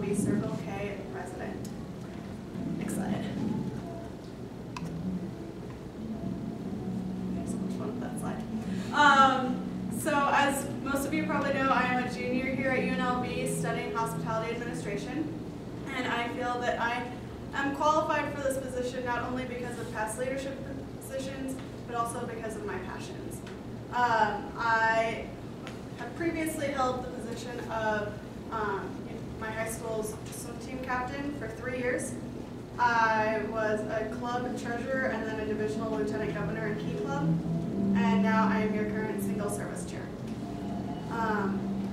be Circle K president. Excited. So much fun with that slide. So as most of you probably know, I am a junior here at UNLV studying hospitality administration. And I feel that I am qualified for this position not only because of past leadership positions, but also because of my passions. I have previously held the position of my high school's swim team captain for 3 years. I was a club treasurer and then a divisional lieutenant governor in Key Club, and now I am your current single service chair.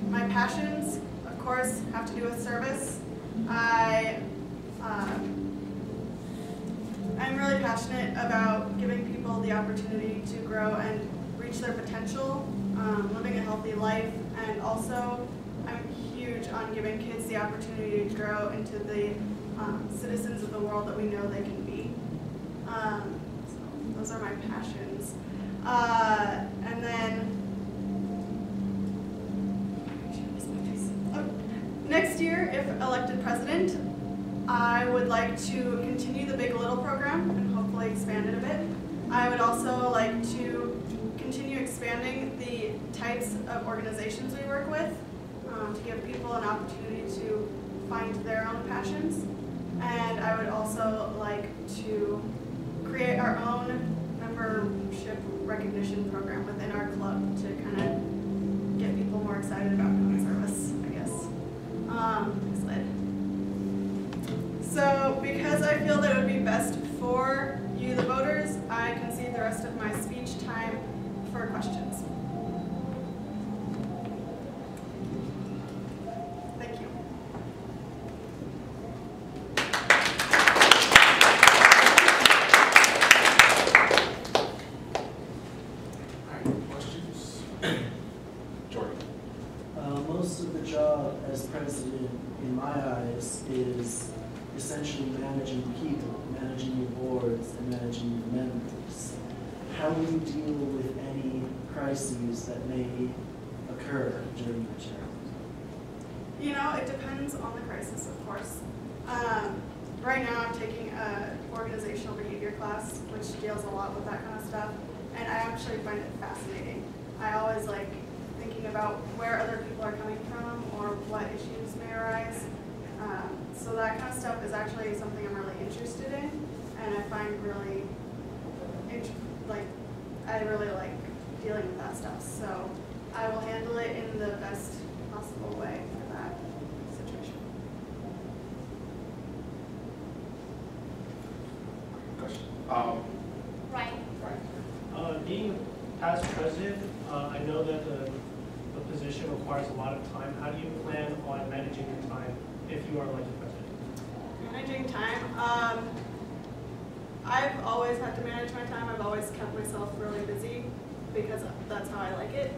My passions, of course, have to do with service. I'm really passionate about giving people the opportunity to grow and reach their potential, living a healthy life, and also I'm huge on giving kids the opportunity to grow into the citizens of the world that we know they can be. So those are my passions. And then next year, if elected president, I would like to continue the Big Little program and hopefully expand it a bit. I would also like to continue expanding the types of organizations we work with to give people an opportunity to find their own passions. And I would also like to create our own membership recognition program within our club to kind of get people more excited about doing service, I guess. Next slide. So because I feel that it would be best for you, the voters, I concede the rest of my speech time for questions. Thank you. All right, questions? Jordan. Most of the job as president, in my eyes, is essentially managing people, managing your boards, and managing your members. How do you deal with any crises that may occur during your term? You know, it depends on the crisis, of course. Right now I'm taking an organizational behavior class, which deals a lot with that kind of stuff, and I actually find it fascinating. I always like thinking about where other people are coming from or what issues may arise. So that kind of stuff is actually something I'm really interested in, and I find really, I really like dealing with that stuff. So I will handle it in the best possible way for that situation. Question. Right. Being past president, I know that the position requires a lot of time. How do you plan on managing your time if you are elected president? Managing time. I've always had to manage my time. I've always kept myself really busy because that's how I like it.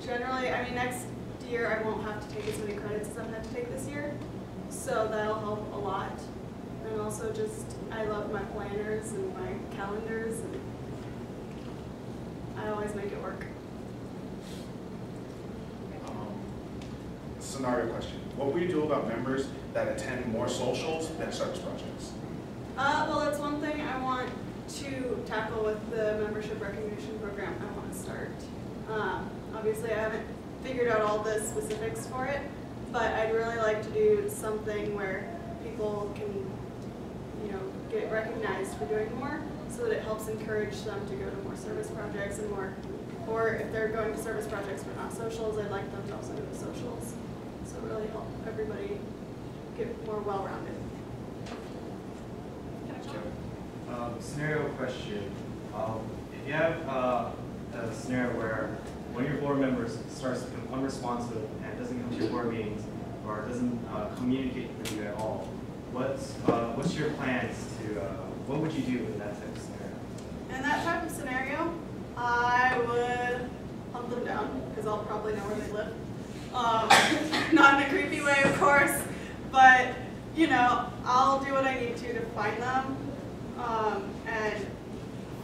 Generally, I mean, next year I won't have to take as many credits as I've had to take this year, so that'll help a lot. And also just, I love my planners and my calendars, and I always make it work. Scenario question. What will you do about members that attend more socials than service projects? Well, that's one thing I want to tackle with the membership recognition program I want to start. Obviously, I haven't figured out all the specifics for it, but I'd really like to do something where people can, you know, get recognized for doing more, so that it helps encourage them to go to more service projects and more, or if they're going to service projects but not socials, I'd like them to also go to socials. So really help everybody get more well-rounded. Scenario question. If you have a scenario where one of your board members starts to become unresponsive and doesn't come to your board meetings or doesn't communicate with you at all, what's your plans to, what would you do in that type of scenario? In that type of scenario, I would hunt them down, because I'll probably know where they live. Not in a creepy way, of course, but, you know, I'll do what I need to find them and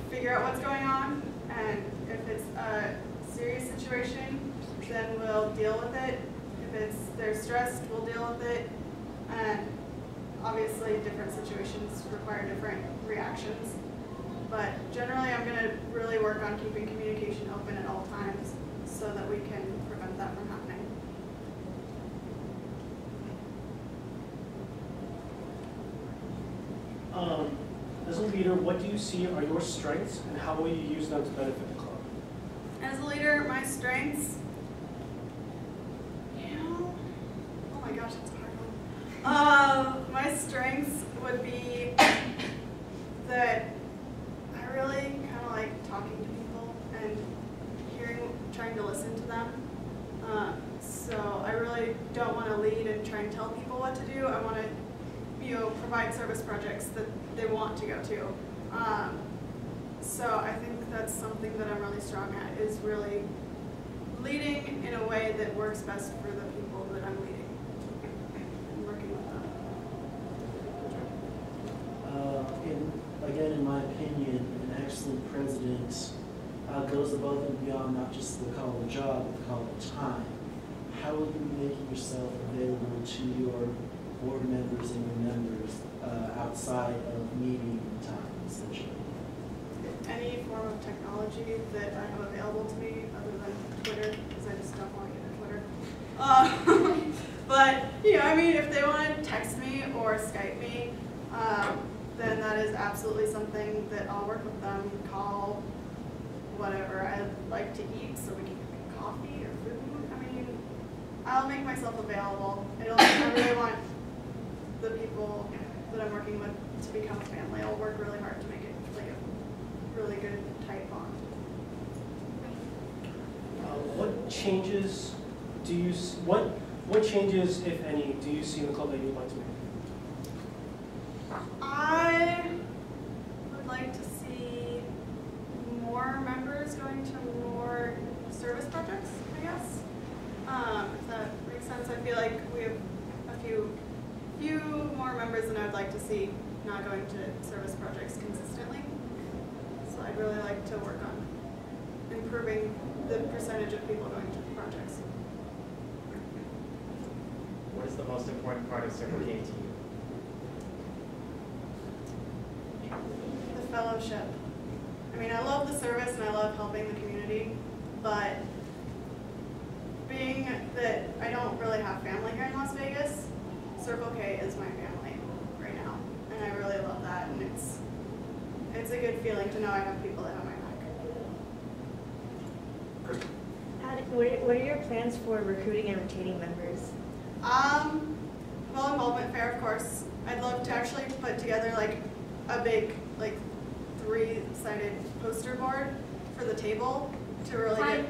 figure out what's going on. And if it's a serious situation, then we'll deal with it. If they're stressed, we'll deal with it. And obviously different situations require different reactions. But generally I'm gonna really work on keeping communication open at all times so that we can prevent that from happening. As a leader, what do you see are your strengths and how will you use them to benefit the club? As a leader, my strengths, oh my gosh, that's a hard one. My strengths would be that I really kind of like talking to people and trying to listen to them. So I really don't want to lead and try and tell people what to do. I want to, provide service projects that they want to go to. So I think that's something that I'm really strong at, is really leading in a way that works best for the people that I'm leading and working with them. Again, in my opinion, an excellent president goes above and beyond not just the call of job, but the call of time. How will you be making yourself available to your board members and your members outside of meeting time, essentially? Any form of technology that I have available to me other than Twitter, because I just don't want to get on Twitter. But, if they want to text me or Skype me, then that is absolutely something that I'll work with them, call, whatever. I like to eat, so we can get coffee or food. I'll make myself available. I really want the people that I'm working with to become a family. I'll work really hard to make it like a really good, tight bond. What changes do you, what changes, if any, do you see in the club that you'd like to make? I would like to see more members going to more service projects, I guess. If that makes sense. I feel like we have a few more members than I would like to see not going to service projects consistently. So I'd really like to work on improving the percentage of people going to projects. What is the most important part of Circle K to you? The fellowship. I love the service and I love helping the community, but being that I don't really have family here in Las Vegas, Circle K is my family right now, and I really love that, and it's a good feeling to know I have people that have my back. What are your plans for recruiting and retaining members? Well, involvement fair, of course. I'd love to actually put together like a big 3-sided poster board for the table to really